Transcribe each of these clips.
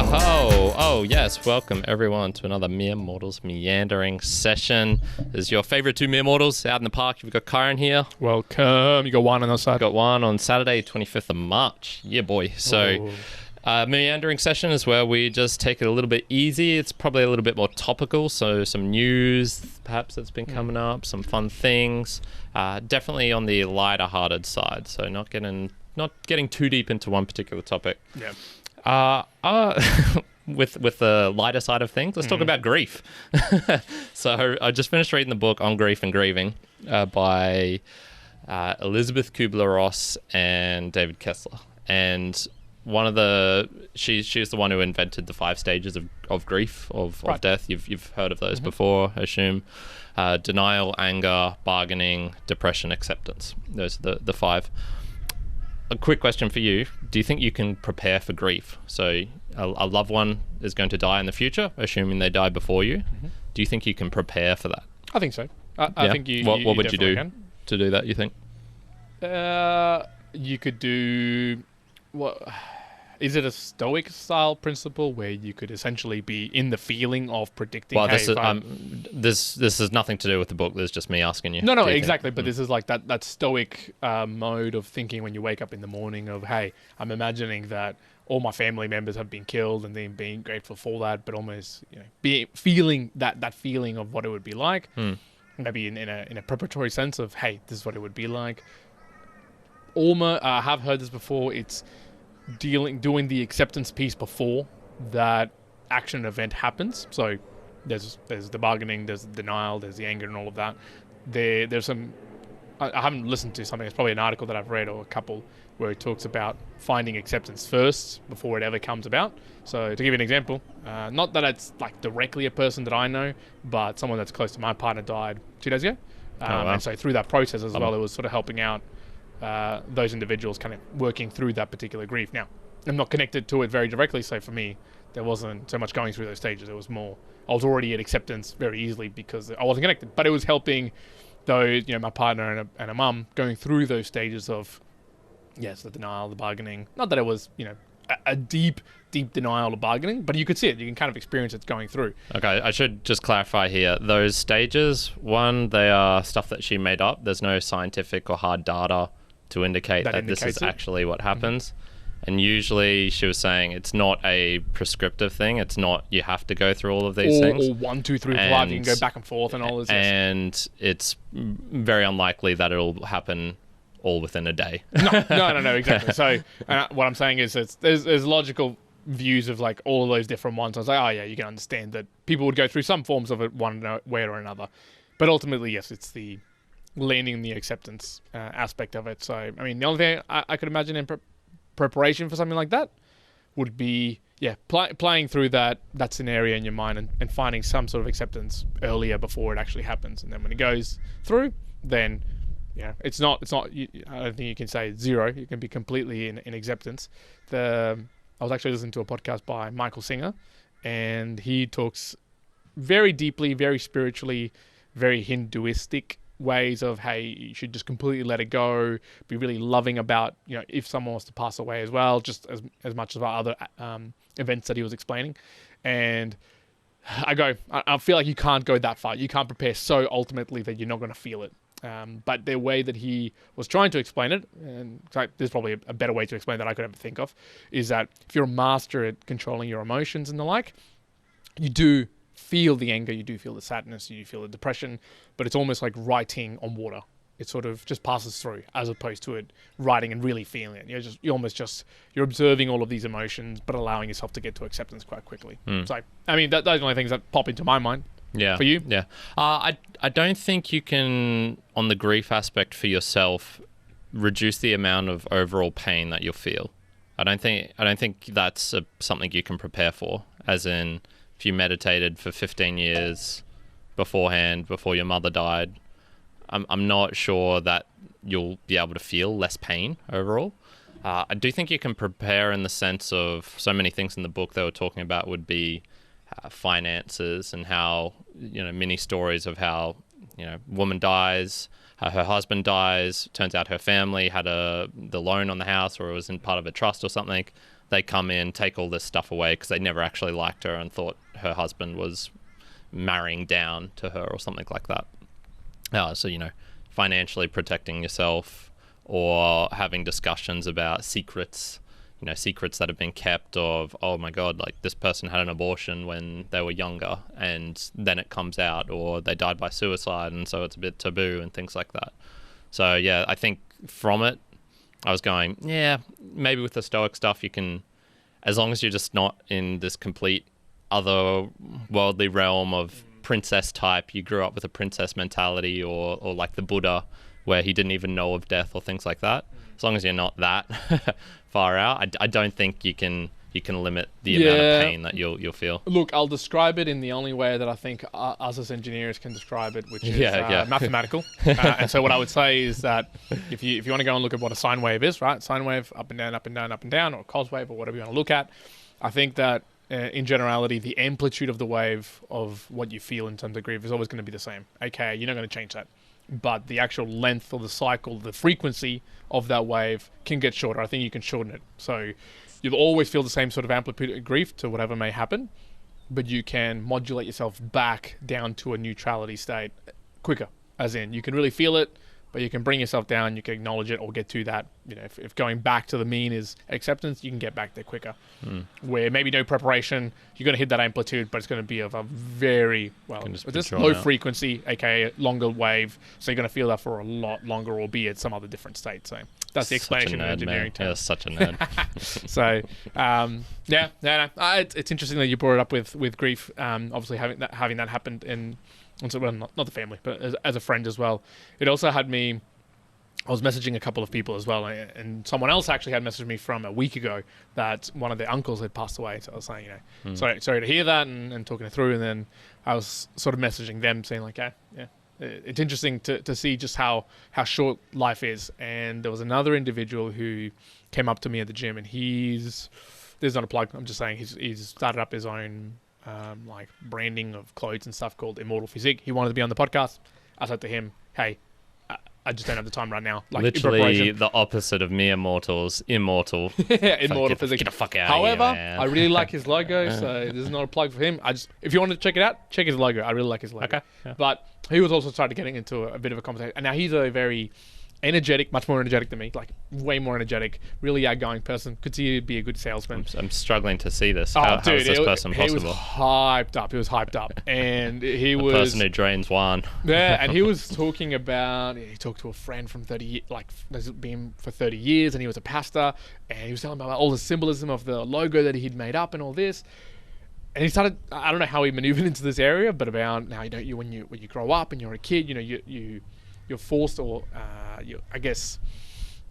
Oh, yes. Welcome, everyone, to another Mere Mortals Meandering session. This is your favorite two Mere Mortals out in the park. You've got Kyron here. Welcome. You got one on the side. Got one on Saturday, 25th of March. Yeah, boy. So, Meandering session is where we just take it a little bit easy. It's probably a little bit more topical. So, some news, perhaps, that's been coming up, some fun things. Definitely on the lighter-hearted side. So, not getting too deep into one particular topic. Yeah. With the lighter side of things, let's talk about grief. So I just finished reading the book On Grief and Grieving by Elizabeth Kubler-Ross and David Kessler. And she's the one who invented the 5 stages of grief, of death. You've heard of those before, I assume. Denial, anger, bargaining, depression, acceptance. Those are the 5. A quick question for you. Do you think you can prepare for grief? So a loved one is going to die in the future, assuming they die before you. Do you think you can prepare for that? I think so. I think you What would you do can. to do that, you think? You could do... what? Is it a stoic style principle where you could essentially be in the feeling of predicting? Well, this has nothing to do with the book. This is just me asking you. No, exactly. But this is like that stoic mode of thinking when you wake up in the morning of, hey, I'm imagining that all my family members have been killed and then being grateful for that, but almost feeling that feeling of what it would be like. Maybe in a preparatory sense of, hey, this is what it would be like. I have heard this before. It's doing the acceptance piece before that action event happens. So there's the bargaining, there's the denial, there's the anger and all of that. There's some... I haven't listened to something. It's probably an article that I've read or a couple where it talks about finding acceptance first before it ever comes about. So to give you an example, not that it's like directly a person that I know, but someone that's close to my partner died 2 days ago. Wow. And so through that process as well, it was sort of helping out those individuals kind of working through that particular grief. Now, I'm not connected to it very directly, so for me, there wasn't so much going through those stages. It was more, I was already at acceptance very easily because I wasn't connected, but it was helping those, my partner and a mum going through those stages of, yes, the denial, the bargaining. Not that it was, a deep denial or bargaining, but you could see it. You can kind of experience it going through. Okay, I should just clarify here. Those stages, one, they are stuff that she made up. There's no scientific or hard data to indicate that this is actually what happens. And usually she was saying it's not a prescriptive thing. It's not you have to go through all of these things. Or 1, 2, 3, 5, you can go back and forth and all this. And it's very unlikely that it'll happen all within a day. No, exactly. So what I'm saying is there's logical views of like all of those different ones. I was like, oh yeah, you can understand that people would go through some forms of it one way or another. But ultimately, yes, it's the landing in the acceptance aspect of it. So, I mean, the only thing I could imagine in preparation for something like that would be, playing through that scenario in your mind and finding some sort of acceptance earlier before it actually happens. And then when it goes through, then, it's not. I don't think you can say zero. You can be completely in acceptance. I was actually listening to a podcast by Michael Singer, and he talks very deeply, very spiritually, very Hinduistic ways of, hey, you should just completely let it go, be really loving about, if someone was to pass away as well, just as much as about other events that he was explaining. And I feel like you can't go that far. You can't prepare so ultimately that you're not going to feel it. But the way that he was trying to explain it, and there's probably a better way to explain that I could ever think of, is that if you're a master at controlling your emotions and the like, you do feel the anger, you do feel the sadness, you feel the depression, but it's almost like writing on water. It sort of just passes through, as opposed to it writing and really feeling it. You're observing all of these emotions, but allowing yourself to get to acceptance quite quickly. So, I mean, those are the only things that pop into my mind. Yeah. For you? Yeah. I don't think you can, on the grief aspect for yourself, reduce the amount of overall pain that you'll feel. I don't think that's something you can prepare for, as in, if you meditated for 15 years beforehand, before your mother died, I'm not sure that you'll be able to feel less pain overall. I do think you can prepare in the sense of so many things in the book they were talking about would be finances and how, many stories of how, woman dies, her husband dies. Turns out her family had the loan on the house, or it was in part of a trust or something. They come in, take all this stuff away because they never actually liked her and thought her husband was marrying down to her or something like that. So, financially protecting yourself, or having discussions about secrets, secrets that have been kept of, oh my God, like this person had an abortion when they were younger and then it comes out, or they died by suicide and so it's a bit taboo and things like that. So yeah, I think from it, I was going, yeah, maybe with the stoic stuff you can, as long as you're just not in this complete otherworldly realm of princess type, you grew up with a princess mentality, or like the Buddha where he didn't even know of death or things like that. As long as you're not that far out, I don't think you can limit the amount of pain that you'll feel. Look, I'll describe it in the only way that I think us as engineers can describe it, which is mathematical. And so what I would say is that if you want to go and look at what a sine wave is, right? Sine wave, up and down, up and down, up and down, or cos wave, or whatever you want to look at. I think that in generality, the amplitude of the wave of what you feel in terms of grief is always going to be the same. Okay, you're not going to change that. But the actual length or the cycle, the frequency of that wave can get shorter. I think you can shorten it. So you'll always feel the same sort of amplitude of grief to whatever may happen, but you can modulate yourself back down to a neutrality state quicker. As in, you can really feel it, but you can bring yourself down, you can acknowledge it or get to that. If going back to the mean is acceptance, you can get back there quicker. Where maybe no preparation, you're going to hit that amplitude, but it's going to be of a very, just low frequency, aka longer wave. So you're going to feel that for a lot longer, albeit some other different state. So that's the explanation of engineering terms. Yeah, such a nerd. So, it's interesting that you brought it up with grief. Obviously, having that happened in. So, well, not the family, but as a friend as well. It also had me. I was messaging a couple of people as well, and someone else actually had messaged me from a week ago that one of their uncles had passed away. So I was saying, sorry to hear that, and talking it through. And then I was sort of messaging them, saying like, it's interesting to see just how short life is. And there was another individual who came up to me at the gym, and there's not a plug. I'm just saying he's started up his own. Like branding of clothes and stuff called Immortal Physique. He wanted to be on the podcast. I said to him, hey, I just don't have the time right now. Like, literally the opposite of mere mortals, immortal. Immortal Physique. Get the fuck out However, of here, man. I really like his logo, so this is not a plug for him. If you want to check it out, check his logo. I really like his logo. Okay. Yeah. But he was also starting getting into a bit of a conversation. And now he's a very energetic, much more energetic than me, like way more energetic, really outgoing person. Could see he'd be a good salesman. I'm struggling to see this. How is this person possible? He was hyped up. And he was... The person who drains Juan. Yeah, and he was talking about... He talked to a friend from 30 years, like, has been for 30 years, and he was a pastor, and he was telling about all the symbolism of the logo that he'd made up and all this. And he started... I don't know how he maneuvered into this area, but about how when you grow up and you're a kid, you're forced or you're, I guess,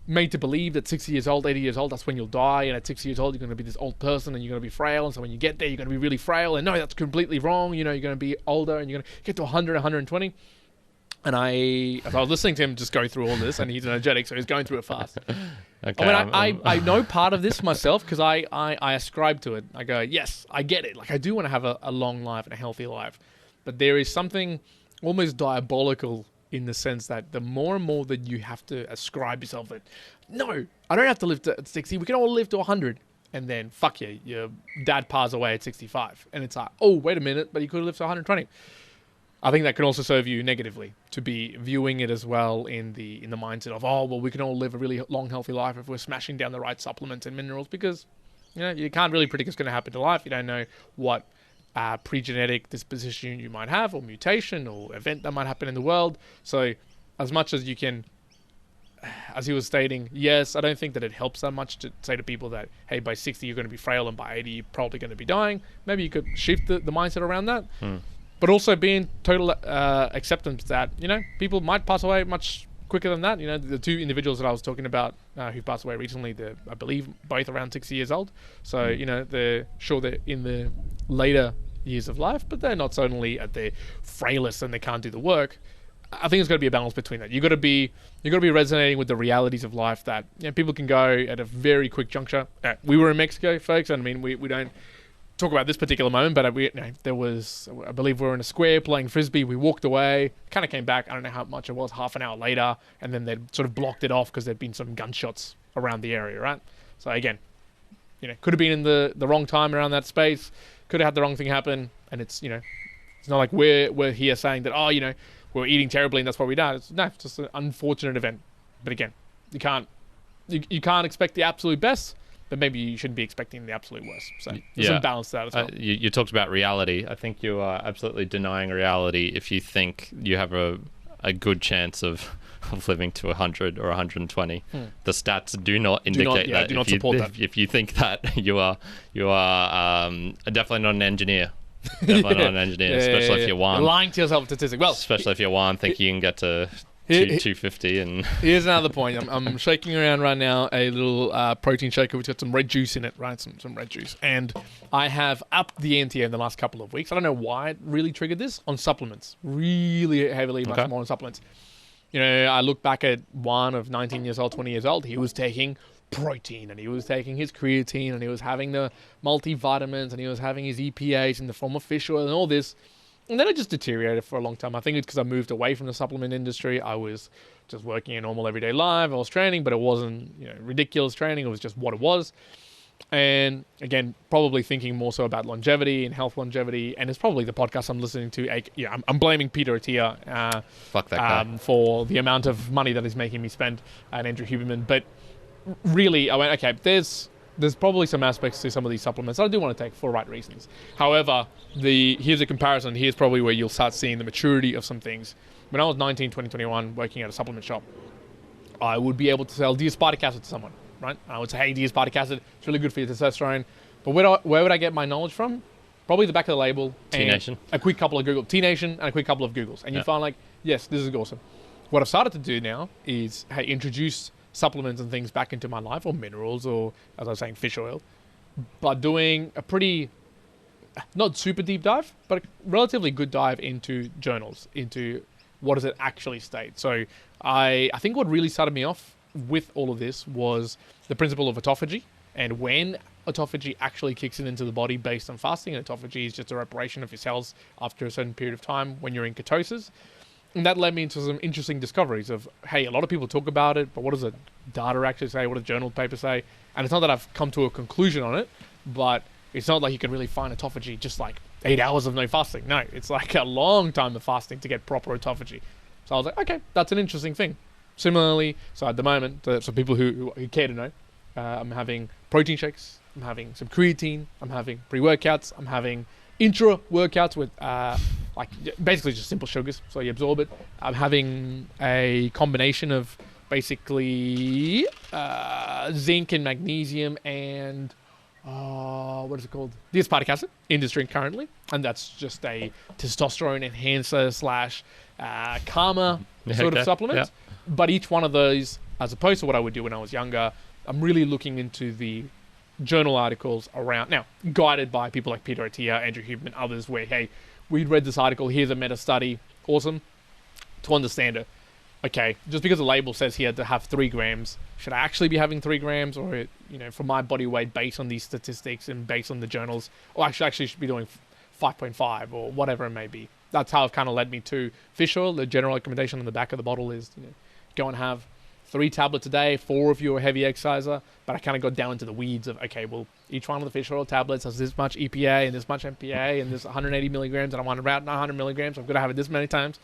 made to believe that 60 years old, 80 years old, that's when you'll die. And at 60 years old, you're going to be this old person and you're going to be frail. And so when you get there, you're going to be really frail. And no, that's completely wrong. You're going to be older and you're going to get to 100, 120. And I was listening to him just go through all this, and he's energetic, so he's going through it fast. Okay, I know part of this myself because I ascribe to it. I go, yes, I get it. Like, I do want to have a long life and a healthy life. But there is something almost diabolical in the sense that the more and more that you have to ascribe yourself that, no, I don't have to live to 60. We can all live to 100. And then, fuck yeah, your dad passes away at 65. And it's like, oh, wait a minute, but he could have lived to 120. I think that can also serve you negatively, to be viewing it as well in the mindset of, oh, well, we can all live a really long, healthy life if we're smashing down the right supplements and minerals, because you can't really predict what's going to happen to life. You don't know what pre-genetic disposition you might have, or mutation, or event that might happen in the world. So as much as you can, as he was stating, yes, I don't think that it helps that much to say to people that, hey, by 60 you're going to be frail and by 80 you're probably going to be dying. Maybe you could shift the mindset around that. But also be in total acceptance that, people might pass away much quicker than that. The two individuals that I was talking about who passed away recently, I believe both around 60 years old. So, they're in the later years of life, but they're not certainly at their frailest and they can't do the work. I think it's got to be a balance between that. You got to be resonating with the realities of life that people can go at a very quick juncture. We were in Mexico, folks, and I mean we don't talk about this particular moment, but there was, I believe we were in a square playing frisbee. We walked away, kind of came back. I don't know how much it was, half an hour later, and then they'd sort of blocked it off because there'd been some gunshots around the area, right? So again, could have been in the wrong time around that space, could have had the wrong thing happen, and it's not like we're here saying that we're eating terribly and that's why we died. It's just an unfortunate event. But again, you can't expect the absolute best, but maybe you shouldn't be expecting the absolute worst. So there's some balance to that as well. You talked about reality. I think you are absolutely denying reality if you think you have a good chance of living to 100 or 120. The stats do not indicate that. Do not support that. If you think that, you are definitely not an engineer. Definitely not an engineer, especially if you're one. You're lying to yourself statistic. Well, especially if you're one, think you can get to 250. And here's another point. I'm shaking around right now a little protein shaker which got some red juice in it, right? Some red juice. And I have upped the ante in the last couple of weeks. I don't know why it really triggered this on supplements. Really heavily, much more on supplements. I look back at one of 19 years old, 20 years old. He was taking protein and he was taking his creatine and he was having the multivitamins and he was having his EPAs in the form of fish oil and all this. And then it just deteriorated for a long time. I think it's because I moved away from the supplement industry. I was just working a normal everyday life. I was training, but it wasn't ridiculous training. It was just what it was. And again, probably thinking more so about longevity and health longevity. And it's probably the podcast I'm listening to. I'm blaming Peter Attia fuck that guy. For the amount of money that he's making me spend, and Andrew Huberman. But really, I went, okay, there's probably some aspects to some of these supplements that I do want to take for right reasons. However, here's a comparison. Here's probably where you'll start seeing the maturity of some things. When I was 19, 20, 21, working at a supplement shop, I would be able to sell D-aspartic acid to someone, right? I would say, hey, D-aspartic acid, it's really good for your testosterone. But where would I get my knowledge from? Probably the back of the label. T-Nation. A quick couple of Google. T-Nation and a quick couple of Googles. And you find like, yes, this is awesome. What I've started to do now is, hey, introduce supplements and things back into my life, or minerals, or as I was saying, fish oil, but doing a pretty, not super deep dive, but a relatively good dive into journals, into what does it actually state. So I think what really started me off with all of this was the principle of autophagy, and when autophagy actually kicks into the body based on fasting. And autophagy is just a reparation of your cells after a certain period of time when you're in ketosis. And that led me into some interesting discoveries of, hey, a lot of people talk about it, but what does the data actually say? What does journal paper say? And it's not that I've come to a conclusion on it, but it's not like you can really find autophagy just like 8 hours of no fasting. No, it's like a long time of fasting to get proper autophagy. So I was like, okay, that's an interesting thing. Similarly, so at the moment, so people who care to know, I'm having protein shakes, I'm having some creatine, I'm having pre-workouts, I'm having intra-workouts with like basically just simple sugars, so you absorb it. I'm having a combination of basically zinc and magnesium and what is it called? D-aspartic acid in this drink currently, and that's just a testosterone enhancer / calmer sort of supplement. Yeah. But each one of those, as opposed to what I would do when I was younger, I'm really looking into the journal articles around now, guided by people like Peter Attia, Andrew Huberman, others, where, hey, we'd read this article, here's a meta study, awesome, to understand it. Okay, just because the label says here to have 3 grams, should I actually be having 3 grams, or for my body weight based on these statistics and based on the journals, or actually should be doing 5.5 or whatever it may be. That's how it kind of led me to fish oil. The general recommendation on the back of the bottle is go and have 3 tablets a day, 4 if you're a heavy exerciser. But I kind of got down into the weeds of, okay, well, each one of the fish oil tablets has this much EPA and this much MPA and this 180 milligrams, and I want about 900 milligrams. I've got to have it this many times.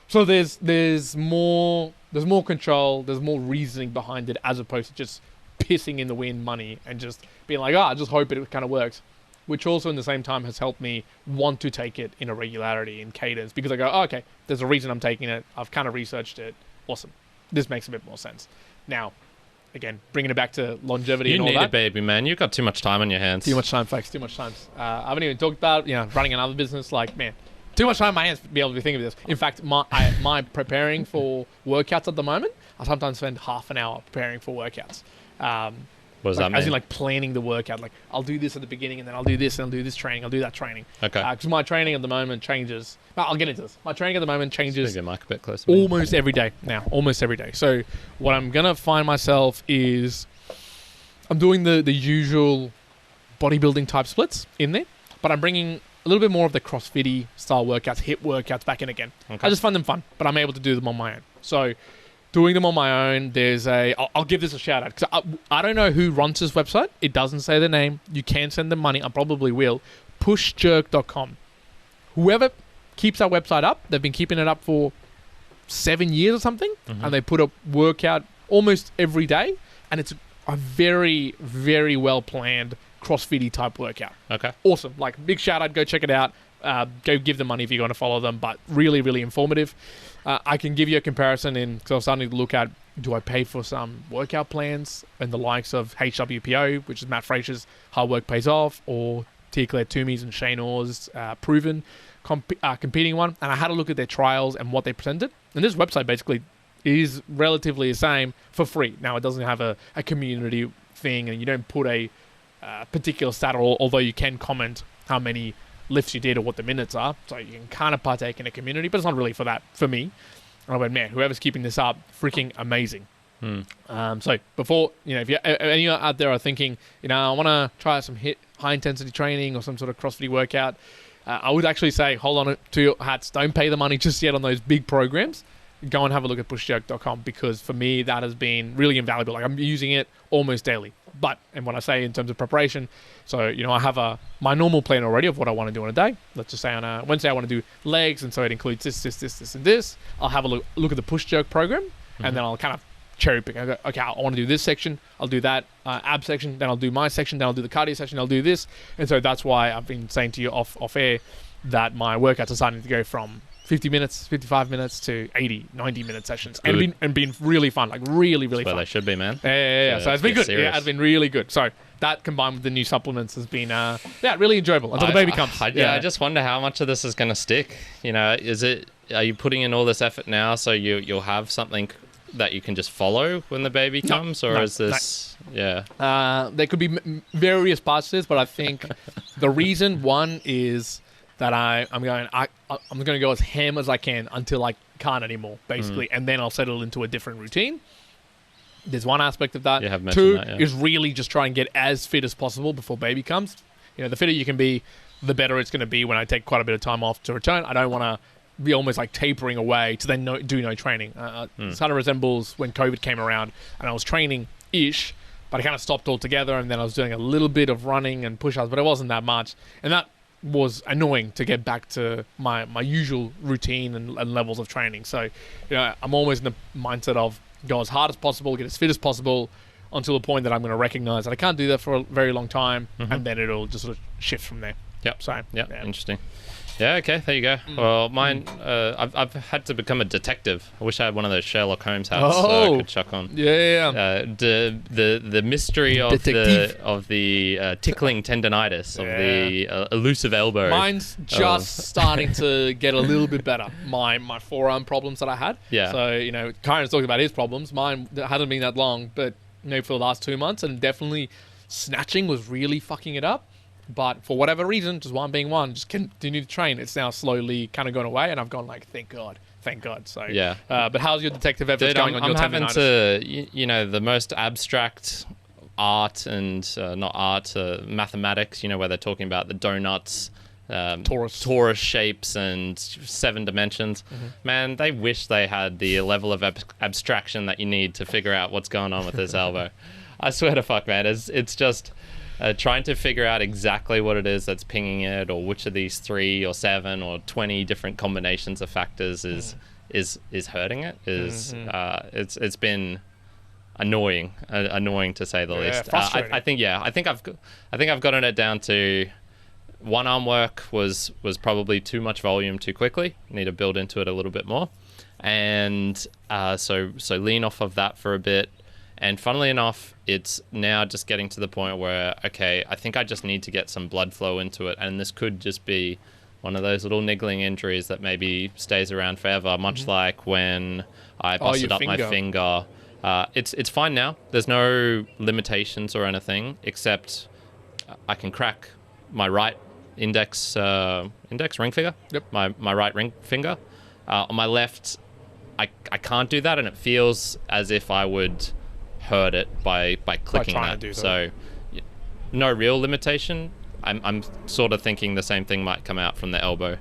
So there's more control, there's more reasoning behind it, as opposed to just pissing in the wind money and just being like, I just hope it kind of works. Which also in the same time has helped me want to take it in a regularity, in cadence, because I go, oh, okay, there's a reason I'm taking it. I've kind of researched it. Awesome. This makes a bit more sense. Now, again, bringing it back to longevity and all that. You need a baby, man. You've got too much time on your hands. Too much time, folks. Too much time. I haven't even talked about, running another business. Like, man, too much time on my hands to be able to think of this. In fact, my preparing for workouts at the moment, I sometimes spend half an hour preparing for workouts. What does that mean? As in, like, planning the workout. Like, I'll do this at the beginning, and then I'll do this, and I'll do this training, I'll do that training. Okay. Because my training at the moment changes. I'll get into this. My training at the moment changes your mic a bit closer, almost every day now. Almost every day. So what I'm going to find myself is I'm doing the usual bodybuilding type splits in there, but I'm bringing a little bit more of the CrossFit style workouts, HIIT workouts back in again. Okay. I just find them fun, but I'm able to do them on my own. So doing them on my own, I'll give this a shout out, because I don't know who runs this website. It doesn't say the name. You can send them money. I probably will. Pushjerk.com. Whoever keeps that website up, they've been keeping it up for 7 years or something, and they put a workout almost every day, and it's a very, very well planned CrossFit type workout. Okay. Awesome. Like, big shout out. Go check it out. Go give them money if you're going to follow them, but really, really informative. I can give you a comparison because I was starting to look at, do I pay for some workout plans and the likes of HWPO, which is Matt Fraser's Hard Work Pays Off, or Tia Claire Toomey's and Shane Orr's Proven competing one. And I had a look at their trials and what they presented. And this website basically is relatively the same for free. Now, it doesn't have a community thing, and you don't put a particular stat, although you can comment how many lifts you did or what the minutes are, so you can kind of partake in a community, but it's not really for that for me. And I went, man, whoever's keeping this up, freaking amazing. So before, if you any out there are thinking, I want to try some high intensity training or some sort of CrossFit workout, I would actually say hold on to your hats. Don't pay the money just yet on those big programs. Go and have a look at pushjerk.com, because for me that has been really invaluable. Like, I'm using it almost daily. And when I say in terms of preparation, so I have my normal plan already of what I want to do on a day. Let's just say on a Wednesday I want to do legs, and so it includes this, and this. I'll have a look at the push jerk program, and then I'll kind of cherry pick. I go, okay, I want to do this section. I'll do that ab section. Then I'll do my section. Then I'll do the cardio section. I'll do this, and so that's why I've been saying to you off air that my workouts are starting to go from 50 minutes, 55 minutes to 80, 90-minute sessions. And been really fun, like really, really fun. Well, they should be, man. Yeah. So it's been good. Yeah, it's been really good. So that combined with the new supplements has been, really enjoyable until the baby comes. I just wonder how much of this is going to stick. Are you putting in all this effort now so you'll have something that you can just follow when the baby comes? Or is this... No. Yeah. There could be various parts to this, but I think the reason, one, is that I'm going to go as ham as I can until I can't anymore, basically, and then I'll settle into a different routine. There's one aspect of that. You have mentioned that, yeah. Is really just try and get as fit as possible before baby comes. The fitter you can be, the better it's going to be when I take quite a bit of time off to return. I don't want to be almost like tapering away to then do no training. It kind of resembles when COVID came around and I was training-ish, but I kind of stopped altogether, and then I was doing a little bit of running and push-ups, but it wasn't that much. And that was annoying to get back to my usual routine and levels of training. So, I'm always in the mindset of go as hard as possible, get as fit as possible, until the point that I'm going to recognize that I can't do that for a very long time, and then it'll just sort of shift from there. Yep. So, yeah. Interesting. Yeah, okay, there you go. Well, mine, I've had to become a detective. I wish I had one of those Sherlock Holmes hats so I could chuck on. Yeah. The mystery of the tickling tendonitis, of the elusive elbow. Mine's just starting to get a little bit better. My forearm problems that I had. Yeah. So, Kyron's talking about his problems. Mine hasn't been that long, but for the last 2 months, and definitely snatching was really fucking it up. But for whatever reason, just one being one, just continue to train. It's now slowly kind of gone away, and I've gone like, thank God. So yeah. But how's your detective efforts going on your tendonitis? I'm having to, the most abstract art and not art, mathematics. Where they're talking about the donuts, torus shapes and 7 dimensions. Man, they wish they had the level of abstraction that you need to figure out what's going on with this elbow. I swear to fuck, man, it's just. Trying to figure out exactly what it is that's pinging it, or which of these 3 or 7 or 20 different combinations of factors is hurting it. It's been annoying to say the least. I think I've gotten it down to one arm work was probably too much volume too quickly. Need to build into it a little bit more, and so lean off of that for a bit. And funnily enough, it's now just getting to the point where, okay, I think I just need to get some blood flow into it. And this could just be one of those little niggling injuries that maybe stays around forever, much like when I busted up my finger. It's fine now. There's no limitations or anything, except I can crack my right index ring finger. Yep. My right ring finger. On my left, I can't do that, and it feels as if I would hurt it by clicking that. To do so no real limitation. I'm sort of thinking the same thing might come out from the elbow.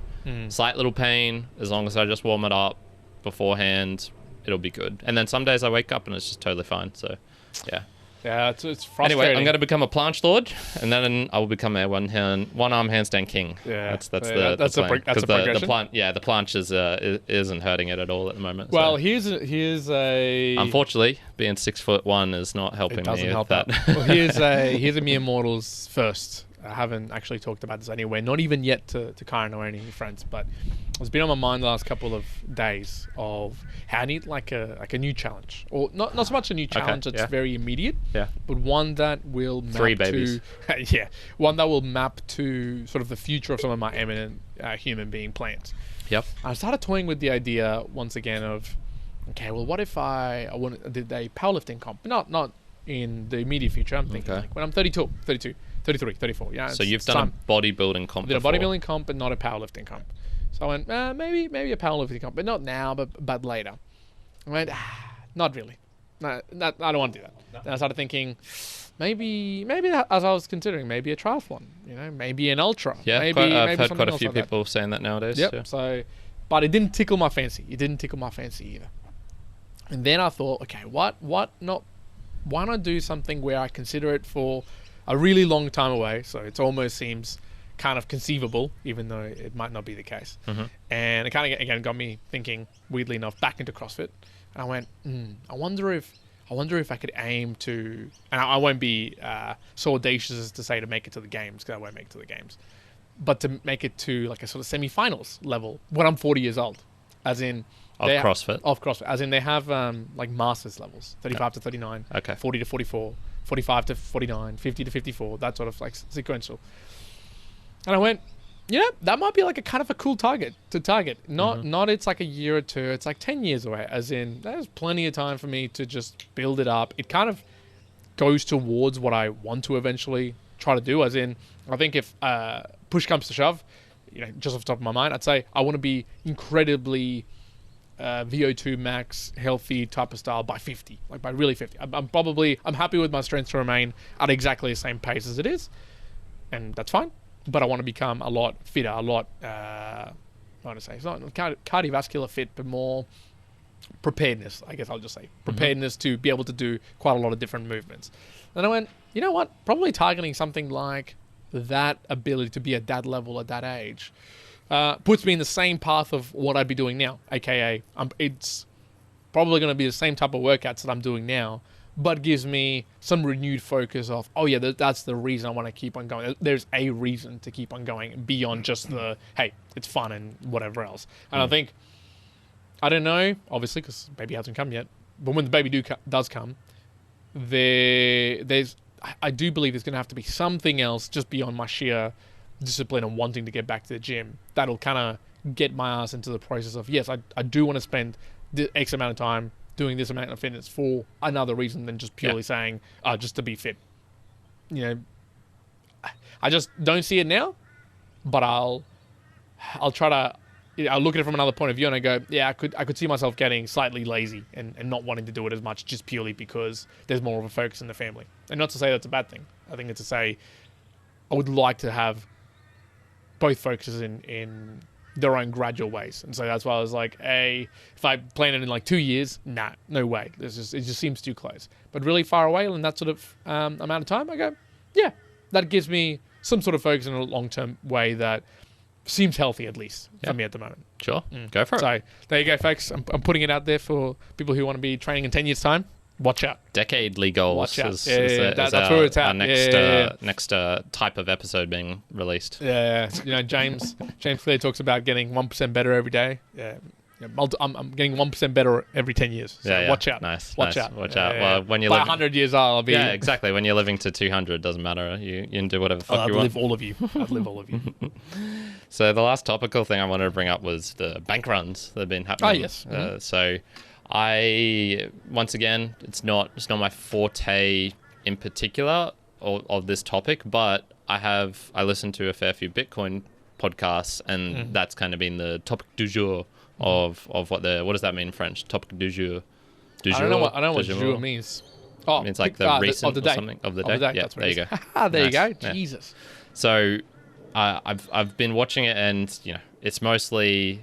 Slight little pain, as long as I just warm it up beforehand, it'll be good. And then some days I wake up and it's just totally fine. So, yeah. Yeah, it's frustrating. Anyway, I'm going to become a planche lord, and then I will become a one arm handstand king. Yeah, that's the plan. That's a progression. The planche isn't hurting it at all at the moment. Well, so. here's a. Unfortunately, being 6'1" is not helping it doesn't me help with that. Well, here's a mere mortals first. I haven't actually talked about this anywhere, not even yet to Karen or any friends, but it's been on my mind the last couple of days of how I need like a new challenge, or not so much a new challenge that's very immediate, but one that will map 3 babies. to one that will map to sort of the future of some of my eminent human being plans. Yep. I started toying with the idea once again of, okay, well, what if I did a powerlifting comp, not in the immediate future. I'm thinking like when I'm 32, 33, 34. Yeah. So you've done a bodybuilding comp. I did a bodybuilding comp, but not a powerlifting comp. So I went, maybe a powerlifting comp, but not now, but later. I went, not really. No, I don't want to do that. No. Then I started thinking, maybe as I was considering, maybe a triathlon. Maybe an ultra. Yeah, maybe I've heard quite a few like people saying that nowadays. Yep. Yeah. So, but it didn't tickle my fancy. Either. And then I thought, okay, why not do something where I consider it for a really long time away, so it almost seems kind of conceivable, even though it might not be the case. And it kind of again got me thinking, weirdly enough, back into CrossFit. And I went, I wonder if I could aim to, and I won't be so audacious as to say to make it to the games, because I won't make it to the games, but to make it to like a sort of semi-finals level when I'm 40 years old, as in CrossFit, as in they have like masters levels, 35 to 39, 40 to 44. 45 to 49, 50 to 54, that sort of like sequential. And I went, that might be like a kind of a cool target to target. Not it's like a year or two, it's like 10 years away, as in there's plenty of time for me to just build it up. It kind of goes towards what I want to eventually try to do, as in I think if push comes to shove, just off the top of my mind, I'd say I want to be incredibly VO2 max healthy type of style by 50, like by really 50. I'm happy with my strength to remain at exactly the same pace as it is, and that's fine, but I want to become a lot fitter, a lot I want to say it's not cardiovascular fit, but more preparedness, I guess I'll just say preparedness to be able to do quite a lot of different movements. And I went, you know what, probably targeting something like that ability to be at that level at that age puts me in the same path of what I'd be doing now, aka it's probably going to be the same type of workouts that I'm doing now, but gives me some renewed focus of, that's the reason I want to keep on going. There's a reason to keep on going beyond just the, hey, it's fun and whatever else. And I think, I don't know, obviously, because baby hasn't come yet, but when the baby does come, I do believe there's going to have to be something else just beyond my sheer discipline and wanting to get back to the gym that'll kind of get my ass into the process of, yes, I do want to spend the X amount of time doing this amount of fitness for another reason than just purely saying, just to be fit. I just don't see it now, but I'll try to, I'll look at it from another point of view and I go, I could see myself getting slightly lazy and not wanting to do it as much just purely because there's more of a focus in the family. And not to say that's a bad thing. I think it's to say I would like to have both focuses in their own gradual ways. And so that's why I was like, if I plan it in like 2 years, no way. It just seems too close. But really far away in that sort of amount of time, I go, that gives me some sort of focus in a long-term way that seems healthy, at least for me at the moment. Sure. Go for it. So there you go, folks. I'm putting it out there for people who want to be training in 10 years' time. Watch out. Decadely goals. Watch out. Is that's where it's at. Our next type of episode being released. Yeah. James clearly talks about getting 1% better every day. Yeah. I'm getting 1% better every 10 years. So watch out. Nice. Watch out. Well, when you're by 100 years, I'll be. Yeah, exactly. When you're living to 200, doesn't matter. You can do whatever the fuck you want. I'd live all of you. So the last topical thing I wanted to bring up was the bank runs that have been happening. Oh yes. So once again, it's not my forte in particular of this topic, but I listened to a fair few Bitcoin podcasts, and that's kind of been the topic du jour of what does that mean in French? Topic du jour. I don't know what du jour means. Oh, It's like the recent of the day. or something of the day. Yeah, That's what there it you is. go. There you go. Yeah. Jesus. So I've been watching it, and it's mostly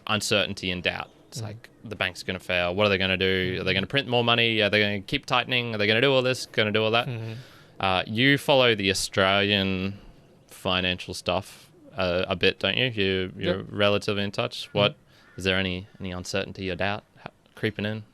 uncertainty and doubt. It's like the bank's going to fail. What are they going to do? Are they going to print more money? Are they going to keep tightening? Are they going to do all this? Going to do all that? You follow the Australian financial stuff a bit, don't you? You're relatively in touch. What is there any uncertainty or doubt creeping in?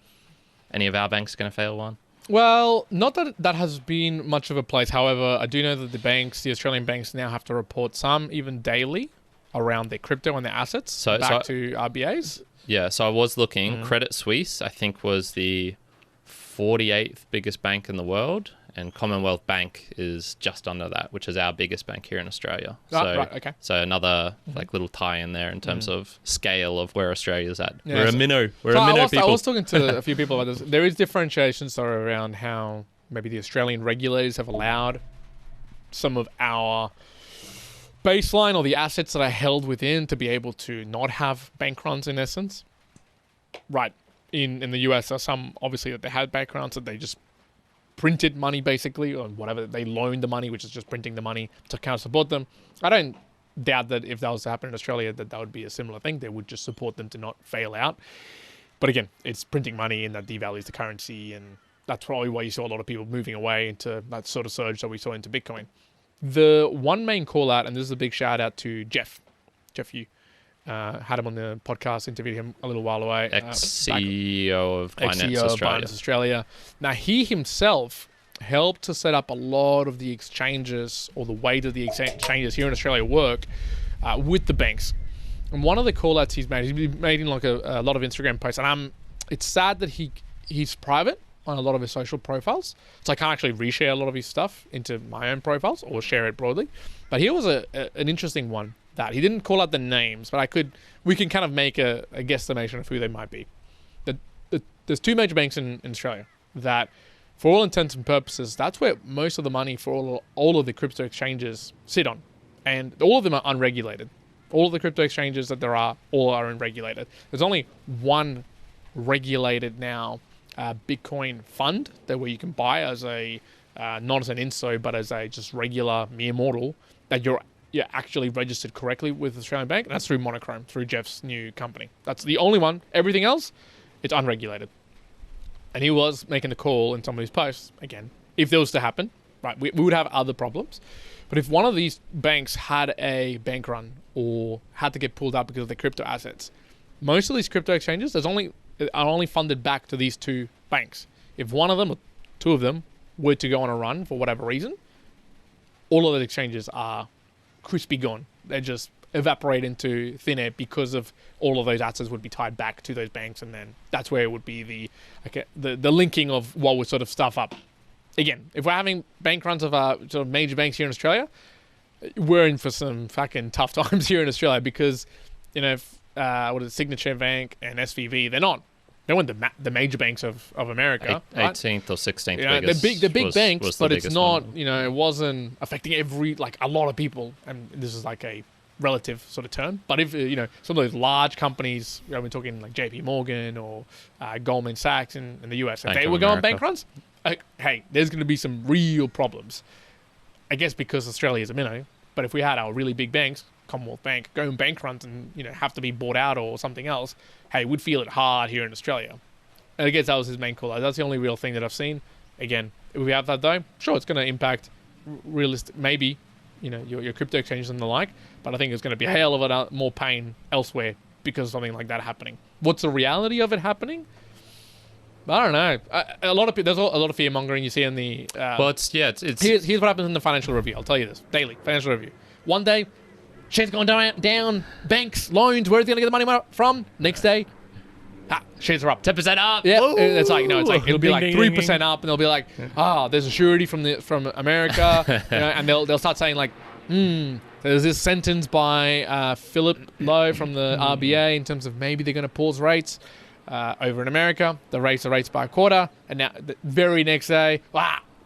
Any of our banks going to fail, Juan? Well, not that that has been much of a place. However, I do know that the Australian banks now have to report some, even daily, around their crypto and their assets back to RBAs. Yeah, so I was looking. Credit Suisse, I think, was the 48th biggest bank in the world, and Commonwealth Bank is just under that, which is our biggest bank here in Australia. Right, okay. So another little tie in there in terms of scale of where Australia's at. Yeah, we're a minnow. We're a minnow people. I was talking to a few people about this. There is differentiation around how maybe the Australian regulators have allowed some of our baseline or the assets that are held within to be able to not have bank runs in essence. Right. In the US, there are some obviously that they had bank runs that they just printed money basically, or whatever. They loaned the money, which is just printing the money to kind of support them. I don't doubt that if that was to happen in Australia, that would be a similar thing. They would just support them to not fail out. But again, it's printing money and that devalues the currency, and that's probably why you saw a lot of people moving away into that sort of surge that we saw into Bitcoin. The one main call out, and this is a big shout out to Jeff Yu. Had him on the podcast, interviewed him a little while away. Ex-CEO of Binance Australia. Now, he himself helped to set up a lot of the exchanges, or the way that the exchanges here in Australia work with the banks. And one of the call-outs he's been making like a lot of Instagram posts, and it's sad that he's private on a lot of his social profiles, so I can't actually reshare a lot of his stuff into my own profiles or share it broadly. But here was an interesting one that he didn't call out the names, but we can kind of make a guesstimation of who they might be. There's two major banks in Australia that, for all intents and purposes, that's where most of the money for all of the crypto exchanges sit on, and all of them are unregulated. All of the crypto exchanges that there are, all are unregulated. There's only one regulated now Bitcoin fund that where you can buy as a not as an insto, but as a just regular immortal, that you're actually registered correctly with the Australian Bank, and that's through Monochrome, through Jeff's new company. That's the only one. Everything else, it's unregulated. And he was making the call in some of his posts, again, if there was to happen, right, we would have other problems. But if one of these banks had a bank run or had to get pulled out because of their crypto assets, most of these crypto exchanges are only funded back to these two banks. If one of them or two of them were to go on a run for whatever reason, all of the exchanges are crispy gone. They just evaporate into thin air because of all of those assets would be tied back to those banks, and then that's where it would be the linking of what would sort of stuff up. Again, if we're having bank runs of sort of major banks here in Australia, we're in for some fucking tough times here in Australia because, what is it, Signature Bank and SVB, they weren't the major banks of America. 18th or 16th biggest. They're big banks, but it's not, one. It wasn't affecting a lot of people. And this is like a relative sort of term. But if, some of those large companies, we're talking like JP Morgan or Goldman Sachs in the US, if they were going bank runs, hey, there's going to be some real problems. I guess because Australia is a minnow. But if we had our really big banks, Commonwealth Bank, going bank runs and have to be bought out or something else, hey, we'd feel it hard here in Australia. And I guess that was his main call. That's the only real thing that I've seen. Again, if we have that though, sure, it's going to impact maybe your crypto exchanges and the like, but I think it's going to be a hell of a lot more pain elsewhere because of something like that happening. What's the reality of it happening? I don't know. There's a lot of fear mongering you see in the. Here's what happens in the financial review. I'll tell you this daily financial review. One day, shit's going down. Banks, loans. Where's he gonna get the money from? Next day, shares are up 10% up. Yeah, Woo! it's like it'll be like 3% up, and they'll be like, there's a surety from America, and they'll start saying like, there's this sentence by Philip Lowe from the RBA in terms of maybe they're going to pause rates. Over in America, they raise the rates by a quarter, and now the very next day,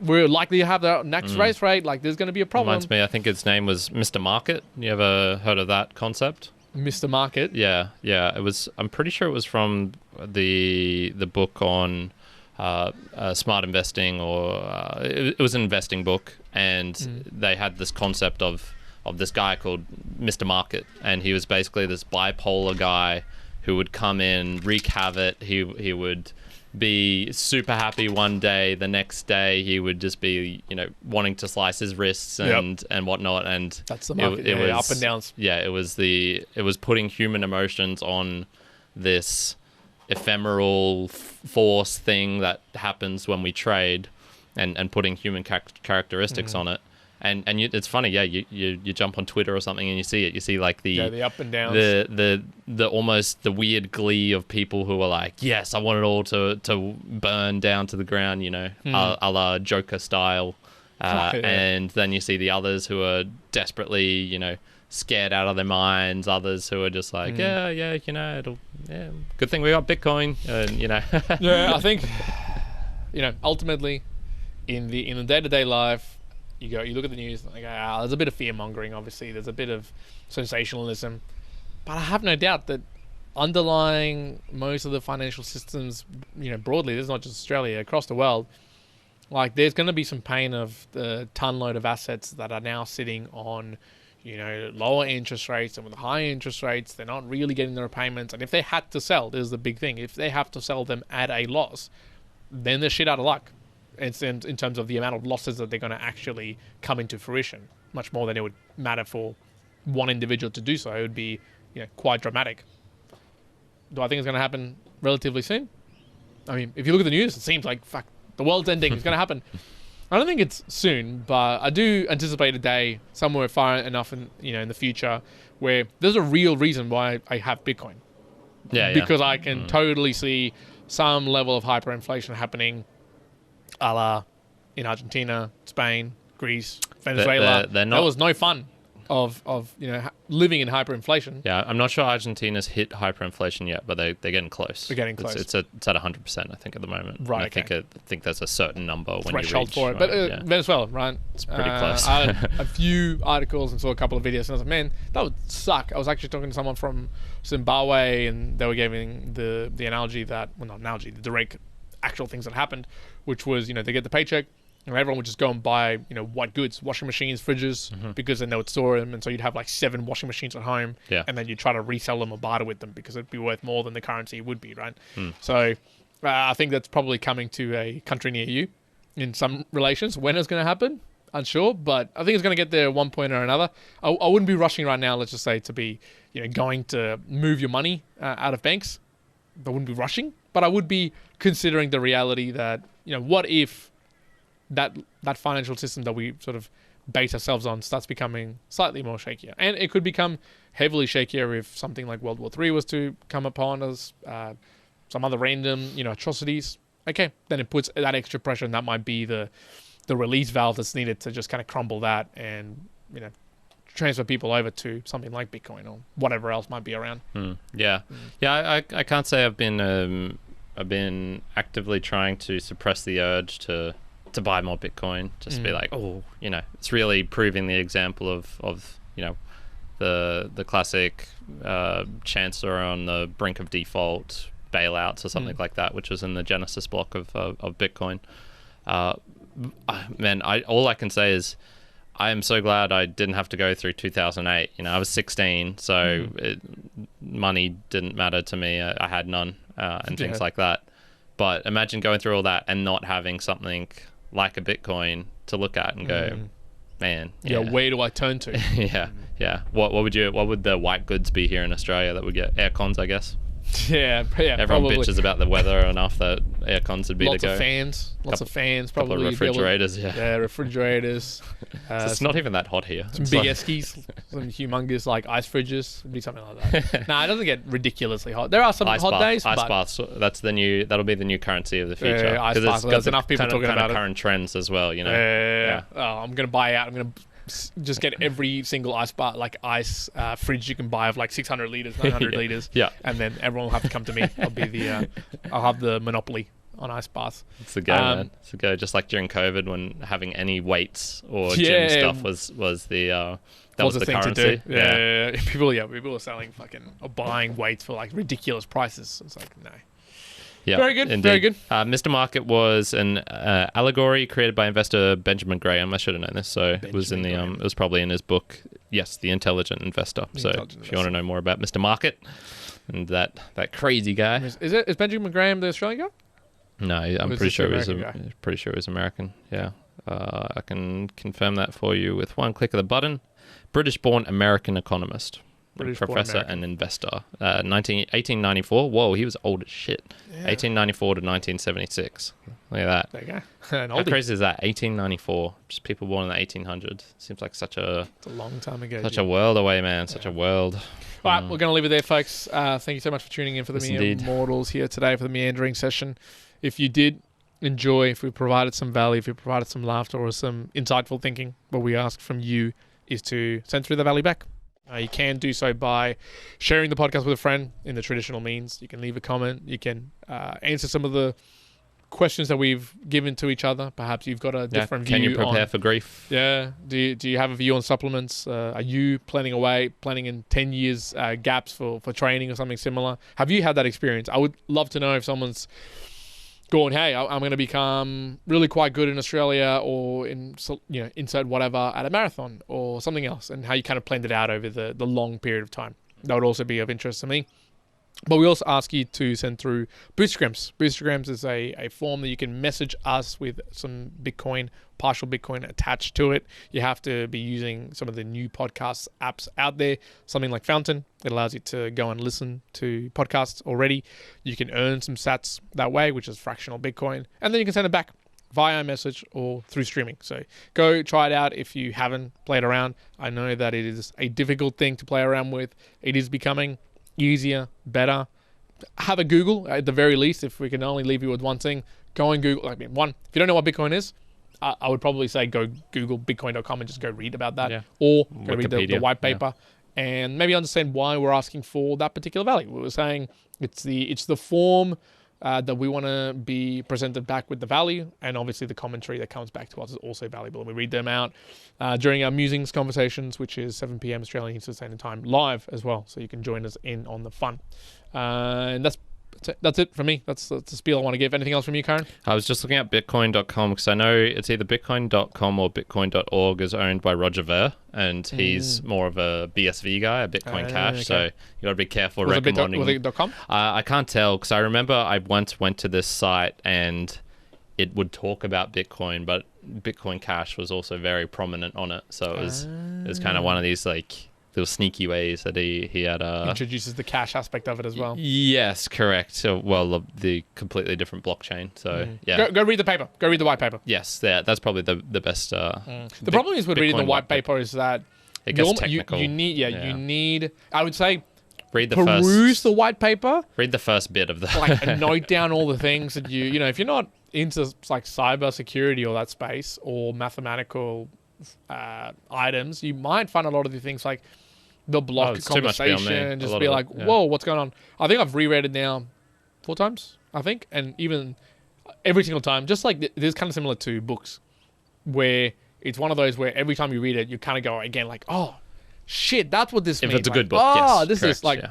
we're likely to have the next raise rate. Like, there's going to be a problem. Reminds me, I think his name was Mr. Market. You ever heard of that concept? Mr. Market? Yeah. It was. I'm pretty sure it was from the book on Smart Investing, or it was an investing book, and they had this concept of this guy called Mr. Market, and he was basically this bipolar guy who would come in, wreak havoc. He would be super happy one day, the next day he would just be, wanting to slice his wrists and whatnot. And that's the market. It was up and downs. Yeah, it was putting human emotions on this ephemeral force thing that happens when we trade, and putting human characteristics on it. And it's funny, you jump on Twitter or something and you see it. You see like the up and downs, the almost the weird glee of people who are like, yes, I want it all to burn down to the ground, a la Joker style. And then you see the others who are desperately, scared out of their minds. Others who are just like, good thing we got Bitcoin, Yeah, I think, ultimately, in the day-to-day life. You look at the news, like, there's a bit of fear-mongering, obviously. There's a bit of sensationalism. But I have no doubt that underlying most of the financial systems, broadly, this is not just Australia, across the world, like, there's going to be some pain of the ton load of assets that are now sitting on, lower interest rates, and with high interest rates, they're not really getting the repayments. And if they had to sell, this is the big thing, if they have to sell them at a loss, then they're shit out of luck. It's in terms of the amount of losses that they're going to actually come into fruition, much more than it would matter for one individual to do so. It would be, quite dramatic. Do I think it's going to happen relatively soon? I mean, if you look at the news, it seems like, fuck, the world's ending. It's going to happen. I don't think it's soon, but I do anticipate a day somewhere far enough in the future where there's a real reason why I have Bitcoin. Yeah. Because I can totally see some level of hyperinflation happening, a la in Argentina, Spain, Greece, Venezuela. They're not, there was no fun of living in hyperinflation. Yeah, I'm not sure Argentina's hit hyperinflation yet, but they're getting close. They're getting close. It's at 100%, I think, at the moment. Right. And I think there's a certain number when threshold you reach for it. But Venezuela, right? It's pretty close. I had a few articles and saw a couple of videos, and I was like, man, that would suck. I was actually talking to someone from Zimbabwe, and they were giving the analogy that, well, not analogy, the direct actual things that happened, which was, they get the paycheck, and everyone would just go and buy, white goods, washing machines, fridges, because then they would store them, and so you'd have like 7 washing machines at home, and then you'd try to resell them or barter with them because it'd be worth more than the currency would be, right? So I think that's probably coming to a country near you in some relations. When it's going to happen, unsure, but I think it's going to get there at one point or another. I wouldn't be rushing right now, let's just say, to be going to move your money out of banks. I wouldn't be rushing, but I would be considering the reality that, what if that financial system that we sort of base ourselves on starts becoming slightly more shakier. And it could become heavily shakier if something like World War III was to come upon us, some other random, atrocities. Okay, then it puts that extra pressure, and that might be the release valve that's needed to just kind of crumble that and, transfer people over to something like Bitcoin or whatever else might be around. I can't say I've been actively trying to suppress the urge to buy more Bitcoin, just be like, it's really proving the example of the classic chancellor on the brink of default, bailouts or something like that, which was in the Genesis block of Bitcoin. Man, all I can say is I am so glad I didn't have to go through 2008. I was 16, so money didn't matter to me. I had none and things like that. But imagine going through all that and not having something like a Bitcoin to look at and go, man. Where do I turn to? What would the white goods be here in Australia that would get air cons, I guess? Yeah. Everyone probably bitches about the weather enough that air cons would be lots to go. of fans, probably. Couple of refrigerators, refrigerators. It's not even that hot here. Some big eskies, some humongous like ice fridges. It'd be something like that. Nah, it doesn't get ridiculoly hot. There are some hot days. Ice baths. That'll be the new currency of the future. Ice baths. There's enough people talking about it. Current trends as well. Oh, I'm gonna buy out. I'm gonna just get every single ice fridge you can buy of like 600 liters, 900 liters. Yeah. And then everyone will have to come to me. I'll have the monopoly on ice baths. It's the go, man. It's the go. Just like during COVID, when having any weights or gym stuff was the thing currency. To do. Yeah. People are selling or buying weights for like ridiculous prices. It's like, no. Yeah, Very good. Indeed. Very good. Mr. Market was an allegory created by investor Benjamin Graham. I should have known this. So it was in the it was probably in his book. Yes, The Intelligent Investor. If you want to know more about Mr. Market and that crazy guy, is Benjamin Graham the Australian guy? No, I'm pretty sure it was American. Yeah, I can confirm that for you with one click of the button. British-born American economist. Professor and investor. 1894. Whoa, he was old as shit. Yeah. 1894 to 1976. Look at that. There you go. How crazy is that? 1894. Just people born in the 1800s. Seems like it's a long time ago. Such a world away, man. Such a world. All right, we're going to leave it there, folks. Thank you so much for tuning in for the Immortals here today for the Meandering session. If you did enjoy, if we provided some value, if we provided some laughter or some insightful thinking, what we ask from you is to send through the value back. You can do so by sharing the podcast with a friend in the traditional means. You can leave a comment. You can answer some of the questions that we've given to each other. Perhaps you've got a different view. Can you prepare for grief? Yeah. Do you have a view on supplements? Are you planning in 10 years gaps for training or something similar? Have you had that experience? I would love to know if someone's going, hey, I'm going to become really quite good in Australia or insert whatever at a marathon or something else, and how you kind of planned it out over the long period of time. That would also be of interest to me. But we also ask you to send through boostergrams. Boostergrams is a form that you can message us with some Bitcoin, partial Bitcoin attached to it. You have to be using some of the new podcast apps out there, something like Fountain. It allows you to go and listen to podcasts already. You can earn some sats that way, which is fractional Bitcoin. And then you can send it back via message or through streaming. So go try it out if you haven't played around. I know that it is a difficult thing to play around with. It is becoming easier, better. Have a Google at the very least. If we can only leave you with one thing, go and Google. If you don't know what Bitcoin is, I would probably say go Google bitcoin.com and just go read about that, or go read the white paper and maybe understand why we're asking for that particular value. We were saying it's the form that we want to be presented back with the value, and obviously the commentary that comes back to us is also valuable, and we read them out during our musings conversations, which is 7 p.m. Australian Eastern Standard Time live as well, so you can join us in on the fun. And that's it for me. That's the spiel I want to give. Anything else from you, Karen? I was just looking at bitcoin.com because I know it's either bitcoin.com or bitcoin.org is owned by Roger Ver, and he's more of a BSV guy, a Bitcoin Cash. Okay. So you got to be careful recommending. Was it .com? I can't tell because I remember I once went to this site and it would talk about Bitcoin, but Bitcoin Cash was also very prominent on it. So it was kind of one of these like little sneaky ways that he had introduces the cash aspect of it as well. Yes, correct. So the completely different blockchain. So go read the paper. Go read the white paper. Yes, that's probably the best. The problem is with reading the white paper is that it gets technical. You need. I would say peruse the white paper. Read the first bit of the and note down all the things that you know if you're not into like cyber security or that space or mathematical items, you might find a lot of the things like the block conversation and just be like, whoa, what's going on? I think I've reread it now 4 times, I think, and even every single time, just like this, kind of similar to books, where it's one of those where every time you read it, you kind of go again like, oh, shit, that's what this means. If it's a good book, this correct, is like,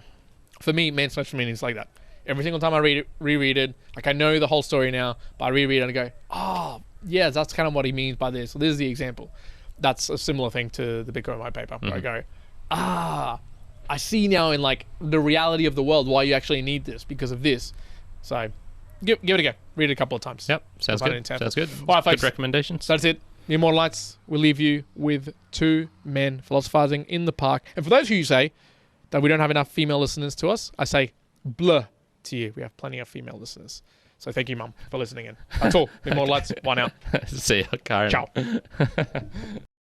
for me, man's special meaning is like that. Every single time I reread it, like I know the whole story now, but I reread it and I go, oh, yeah, that's kind of what he means by this. So this is the example. That's a similar thing to the Bitcoin white paper, where I go, I see now in like the reality of the world why you actually need this because of this. So give it a go. Read it a couple of times. Yep, sounds good. Sounds good. All right, folks. Good recommendations. So that's it. The Immortalites will leave you with 2 men philosophizing in the park. And for those who say that we don't have enough female listeners to us, I say blur to you. We have plenty of female listeners. So thank you, Mum, for listening in. That's all. The Immortalites. One out. See you, Karen. Ciao.